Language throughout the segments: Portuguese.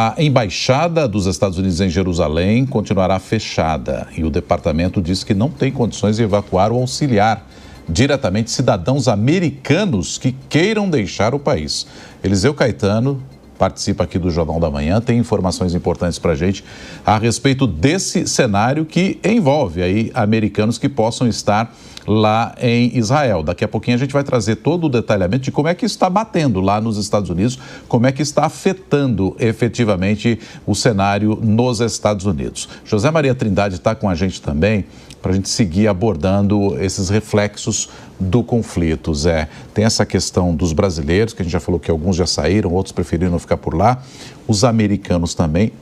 A embaixada dos Estados Unidos em Jerusalém continuará fechada e o departamento diz que não tem condições de evacuar ou auxiliar diretamente cidadãos americanos que queiram deixar o país. Eliseu Caetano participa aqui do Jornal da Manhã, tem informações importantes para a gente a respeito desse cenário que envolve aí americanos que possam estar lá em Israel. Daqui a pouquinho a gente vai trazer todo o detalhamento de como é que está batendo lá nos Estados Unidos, como é que está afetando efetivamente o cenário nos Estados Unidos. José Maria Trindade está com a gente também para a gente seguir abordando esses reflexos do conflito, Zé. Tem essa questão dos brasileiros, que a gente já falou que alguns já saíram, outros preferiram ficar por lá. Os americanos também.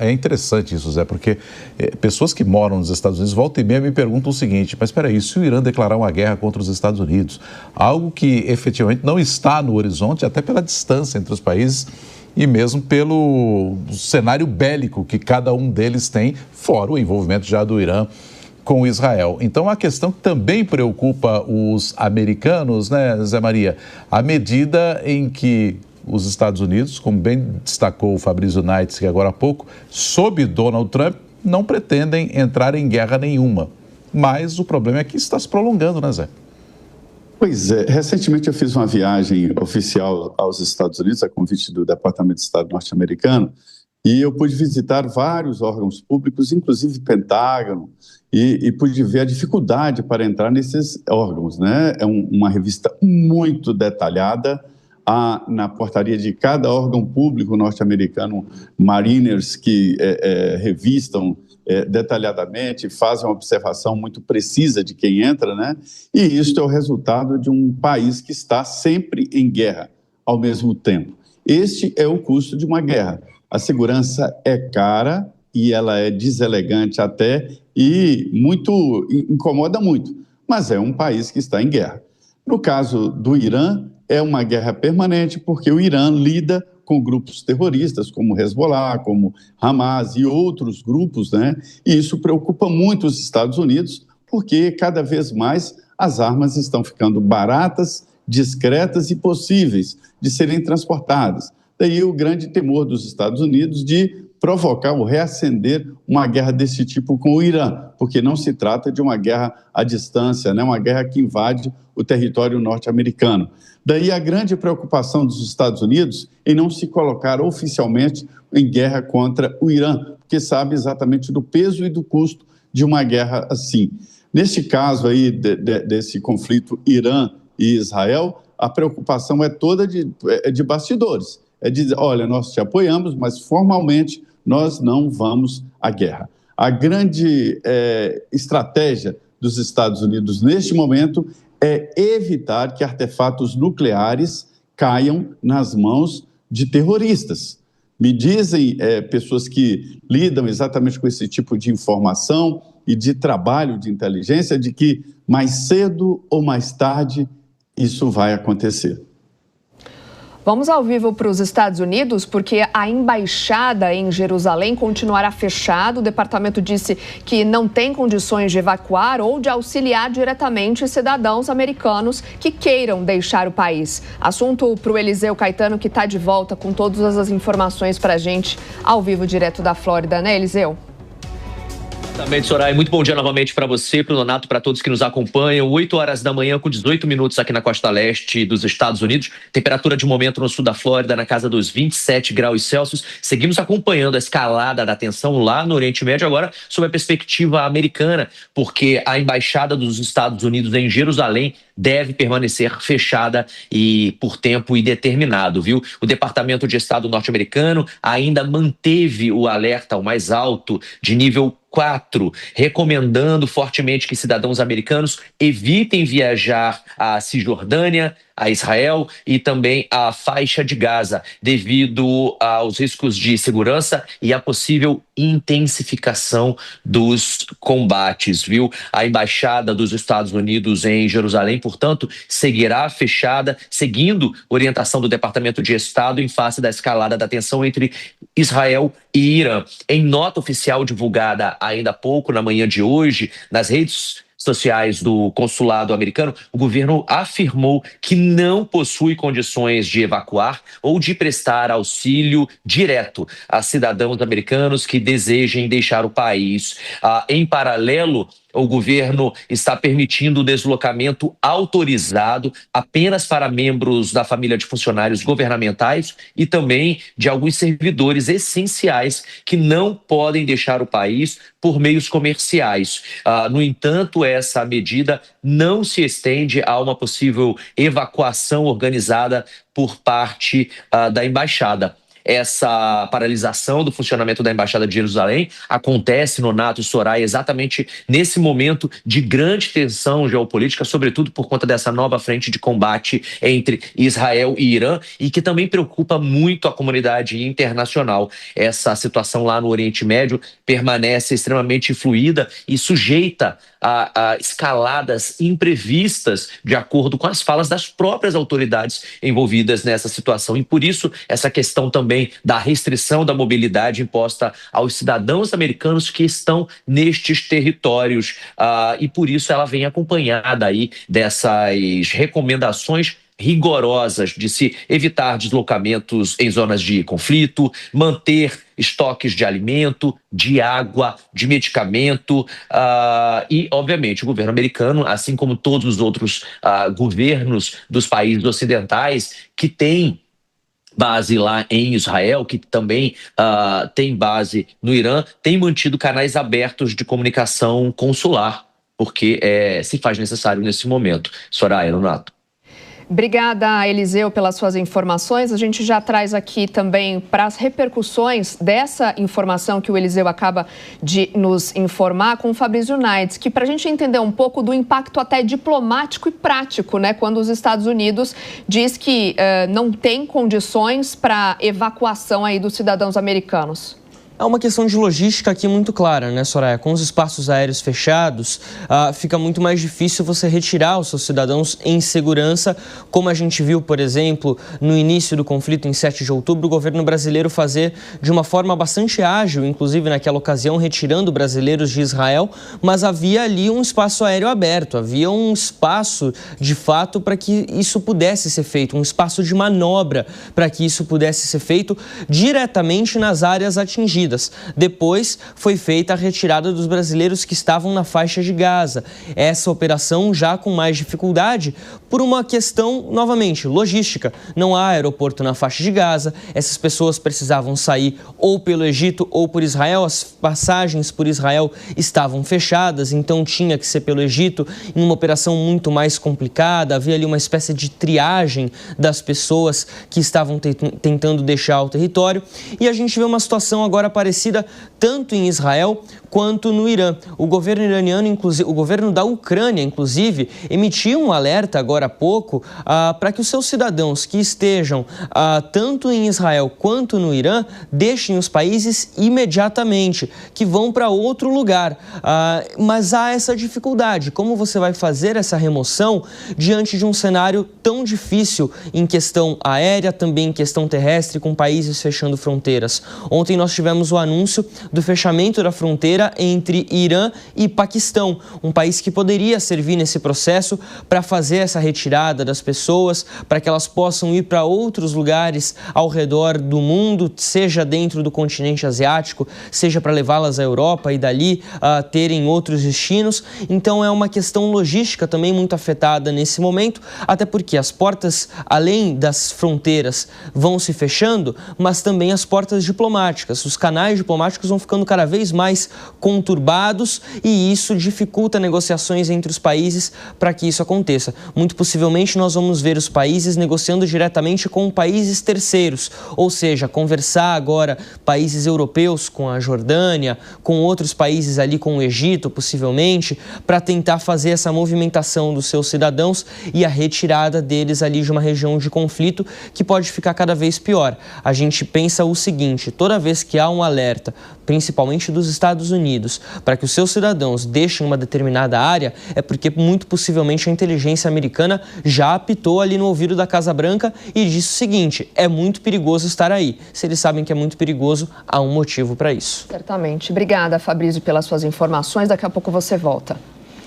É interessante isso, Zé, porque pessoas que moram nos Estados Unidos, volta e meia, me perguntam o seguinte: mas espera aí, se o Irã declarar uma guerra contra os Estados Unidos, algo que efetivamente não está no horizonte, até pela distância entre os países e mesmo pelo cenário bélico que cada um deles tem, fora o envolvimento já do Irã com Israel. Então, a questão que também preocupa os americanos, né, Zé Maria, a medida em que os Estados Unidos, como bem destacou o Fabrício Naitz agora há pouco, sob Donald Trump, não pretendem entrar em guerra nenhuma. Mas o problema é que está se prolongando, né, Zé? Pois é, recentemente eu fiz uma viagem oficial aos Estados Unidos, a convite do Departamento de Estado norte-americano, e eu pude visitar vários órgãos públicos, inclusive Pentágono, e pude ver a dificuldade para entrar nesses órgãos, né? É uma revista muito detalhada. Na portaria de cada órgão público norte-americano, mariners que revistam detalhadamente, fazem uma observação muito precisa de quem entra, né? E isso é o resultado de um país que está sempre em guerra ao mesmo tempo. Este é o custo de uma guerra. A segurança é cara e ela é deselegante até e incomoda muito, mas é um país que está em guerra. No caso do Irã, é uma guerra permanente porque o Irã lida com grupos terroristas como Hezbollah, como Hamas e outros grupos, né? E isso preocupa muito os Estados Unidos porque cada vez mais as armas estão ficando baratas, discretas e possíveis de serem transportadas. Daí o grande temor dos Estados Unidos de provocar ou reacender uma guerra desse tipo com o Irã, porque não se trata de uma guerra à distância, né? Uma guerra que invade o território norte-americano. Daí a grande preocupação dos Estados Unidos em não se colocar oficialmente em guerra contra o Irã, porque sabe exatamente do peso e do custo de uma guerra assim. Neste caso aí desse conflito Irã e Israel, a preocupação é toda de bastidores. É dizer, olha, nós te apoiamos, mas formalmente nós não vamos à guerra. A grande estratégia dos Estados Unidos neste momento é evitar que artefatos nucleares caiam nas mãos de terroristas. Me dizem pessoas que lidam exatamente com esse tipo de informação e de trabalho de inteligência de que mais cedo ou mais tarde isso vai acontecer. Vamos ao vivo para os Estados Unidos, porque a embaixada em Jerusalém continuará fechada. O departamento disse que não tem condições de evacuar ou de auxiliar diretamente cidadãos americanos que queiram deixar o país. Assunto para o Eliseu Caetano, que está de volta com todas as informações para a gente ao vivo direto da Flórida, né, Eliseu? Exatamente, Soraya. Muito bom dia novamente para você, para o Donato, para todos que nos acompanham. 8 horas da manhã, com 18 minutos aqui na costa leste dos Estados Unidos. Temperatura de momento no sul da Flórida, na casa dos 27 graus Celsius. Seguimos acompanhando a escalada da tensão lá no Oriente Médio, agora sob a perspectiva americana, porque a embaixada dos Estados Unidos em Jerusalém deve permanecer fechada e por tempo indeterminado, viu? O Departamento de Estado norte-americano ainda manteve o alerta ao mais alto de nível 4, recomendando fortemente que cidadãos americanos evitem viajar à Cisjordânia, a Israel e também à faixa de Gaza, devido aos riscos de segurança e à possível intensificação dos combates, viu? A embaixada dos Estados Unidos em Jerusalém, portanto, seguirá fechada, seguindo orientação do Departamento de Estado em face da escalada da tensão entre Israel e Irã. Em nota oficial divulgada ainda há pouco, na manhã de hoje, nas redes sociais do consulado americano, o governo afirmou que não possui condições de evacuar ou de prestar auxílio direto a cidadãos americanos que desejem deixar o país. Em paralelo, o governo está permitindo o deslocamento autorizado apenas para membros da família de funcionários governamentais e também de alguns servidores essenciais que não podem deixar o país por meios comerciais. No entanto, essa medida não se estende a uma possível evacuação organizada por parte da embaixada. Essa paralisação do funcionamento da Embaixada de Jerusalém acontece, Nonato e Soraya, exatamente nesse momento de grande tensão geopolítica, sobretudo por conta dessa nova frente de combate entre Israel e Irã, e que também preocupa muito a comunidade internacional. Essa situação lá no Oriente Médio permanece extremamente fluida e sujeita a escaladas imprevistas, de acordo com as falas das próprias autoridades envolvidas nessa situação. E por isso, essa questão também da restrição da mobilidade imposta aos cidadãos americanos que estão nestes territórios. E por isso ela vem acompanhada aí dessas recomendações rigorosas de se evitar deslocamentos em zonas de conflito, manter estoques de alimento, de água, de medicamento e, obviamente, o governo americano, assim como todos os outros governos dos países ocidentais que têm base lá em Israel, que também tem base no Irã, tem mantido canais abertos de comunicação consular, porque se faz necessário nesse momento. Soraya, Nonato. Obrigada, Eliseu, pelas suas informações. A gente já traz aqui também para as repercussões dessa informação que o Eliseu acaba de nos informar com o Fabrício Naides, que para a gente entender um pouco do impacto até diplomático e prático, né, quando os Estados Unidos diz que não tem condições para evacuação aí dos cidadãos americanos. Há uma questão de logística aqui muito clara, né, Soraya? Com os espaços aéreos fechados, fica muito mais difícil você retirar os seus cidadãos em segurança, como a gente viu, por exemplo, no início do conflito, em 7 de outubro, o governo brasileiro fazer de uma forma bastante ágil, inclusive naquela ocasião, retirando brasileiros de Israel, mas havia ali um espaço aéreo aberto, havia um espaço, de fato, para que isso pudesse ser feito, um espaço de manobra para que isso pudesse ser feito diretamente nas áreas atingidas. Depois foi feita a retirada dos brasileiros que estavam na faixa de Gaza. Essa operação já com mais dificuldade por uma questão, novamente, logística. Não há aeroporto na faixa de Gaza, essas pessoas precisavam sair ou pelo Egito ou por Israel, as passagens por Israel estavam fechadas, então tinha que ser pelo Egito, em uma operação muito mais complicada, havia ali uma espécie de triagem das pessoas que estavam tentando deixar o território, e a gente vê uma situação agora parecida tanto em Israel quanto no Irã. O governo iraniano, inclusive, o governo da Ucrânia, inclusive, emitiu um alerta agora há pouco para que os seus cidadãos que estejam tanto em Israel quanto no Irã deixem os países imediatamente, que vão para outro lugar. Mas há essa dificuldade. Como você vai fazer essa remoção diante de um cenário tão difícil em questão aérea, também em questão terrestre, com países fechando fronteiras? Ontem nós tivemos o anúncio do fechamento da fronteira entre Irã e Paquistão, um país que poderia servir nesse processo para fazer essa retirada das pessoas, para que elas possam ir para outros lugares ao redor do mundo, seja dentro do continente asiático, seja para levá-las à Europa e dali terem outros destinos. Então é uma questão logística também muito afetada nesse momento, até porque as portas, além das fronteiras, vão se fechando, mas também as portas diplomáticas. Os canais diplomáticos vão ficando cada vez mais conturbados e isso dificulta negociações entre os países para que isso aconteça. Muito possivelmente nós vamos ver os países negociando diretamente com países terceiros, ou seja, conversar agora países europeus com a Jordânia, com outros países ali, com o Egito possivelmente, para tentar fazer essa movimentação dos seus cidadãos e a retirada deles ali de uma região de conflito que pode ficar cada vez pior. A gente pensa o seguinte: toda vez que há um alerta, principalmente dos Estados Unidos, para que os seus cidadãos deixem uma determinada área, é porque muito possivelmente a inteligência americana já apitou ali no ouvido da Casa Branca e disse o seguinte: é muito perigoso estar aí. Se eles sabem que é muito perigoso, há um motivo para isso. Certamente. Obrigada, Fabrício, pelas suas informações. Daqui a pouco você volta.